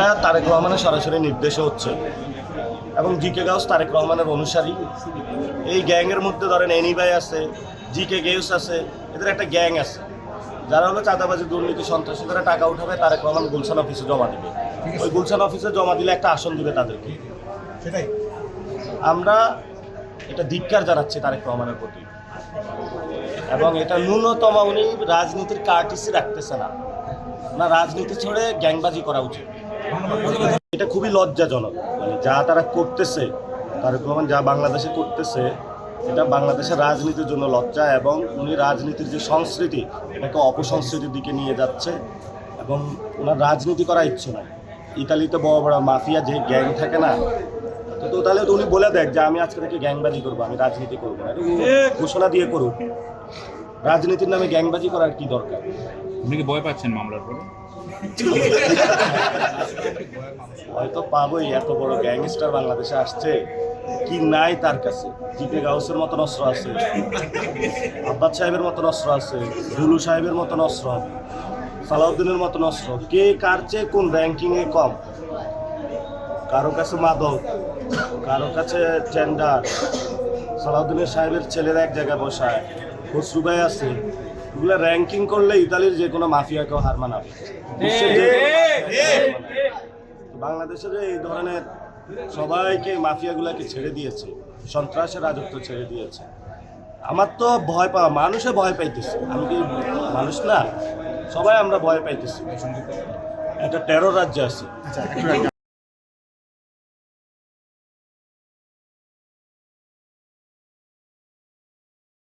এটা তারেক রহমানের সরাসরি নির্দেশে হচ্ছে এবং জিকে গাউস তারেক রহমানের অনুসারী। এই গ্যাংয়ের মধ্যে ধরেন এনি ভাই আছে, জিকে গেউস আছে, এদের একটা গ্যাং আছে যারা হলো চাঁদাবাজি, দুর্নীতি, সন্ত্রাসী, তারা টাকা উঠাবে, তারেক রহমান গুলশান অফিসে জমা দেবে। ওই গুলশান অফিসে জমা দিলে একটা আসন দিবে তাদেরকে। সেটাই আমরা এটা ধিক্কার জানাচ্ছি তারেক রহমানের প্রতি, এবং এটা ন্যূনতম উনি রাজনীতির কার্টিসি রাখতেছে না, না রাজনীতি ছেড়ে গ্যাংবাজি করা উচিত। এটা খুবই লজ্জাজনক, মানে যা তারা করতেছে, তারেক রহমান যা বাংলাদেশে করতেছে, এটা বাংলাদেশের রাজনীতির জন্য লজ্জা, এবং উনি রাজনীতির যে সংস্কৃতি এটাকে অপসংস্কৃতির দিকে নিয়ে যাচ্ছে, এবং ওনার রাজনীতি করার ইচ্ছে নাই। ইতালিতে বড় বড় মাফিয়া যে গ্যাং থাকে না, তো তাহলে তো উনি বলে দেখ যে আমি আজকে থেকে গ্যাংবাজি করবো, আমি রাজনীতি করবো না, ঘোষণা দিয়ে করুক। রাজনীতির নামে গ্যাংবাজি করার কি দরকার? আপনি কি ভয় পাচ্ছেন মামলার পরে? হয়তো পাবোই, এত বড় গ্যাংস্টার বাংলাদেশে আসছে, কি নাই তার কাছে? জিকে গাউসের মতন অস্ত্র আছে, আব্বাস সাহেবের মতন অস্ত্র আছে, দুলু সাহেবের মতন অস্ত্র, সালাউদ্দিনের মতন অস্ত্র। কে কার চেয়ে কোন র্যাঙ্কিংয়ে কম? কারো কাছে মাদক, কারো কাছে টেন্ডার, সালাউদ্দিনের সাহেবের ছেলেরা এক জায়গায় বসায়, খসরু ভাই আছে। এগুলো র্যাঙ্কিং করলে ইতালির যে কোনো মাফিয়াকেও হার মানাবে। বাংলাদেশের এই ধরনের সবাইকে মাফিয়াগুলোকে ছেড়ে দিয়েছে, সন্ত্রাসের রাজত্ব ছেড়ে দিয়েছে। আমার তো ভয় পাওয়া, মানুষে ভয় পাইতেছে, আমি কি মানুষ না? সবাই আমরা ভয় পাইতেছি। একটা টেরর রাজ্য আছে।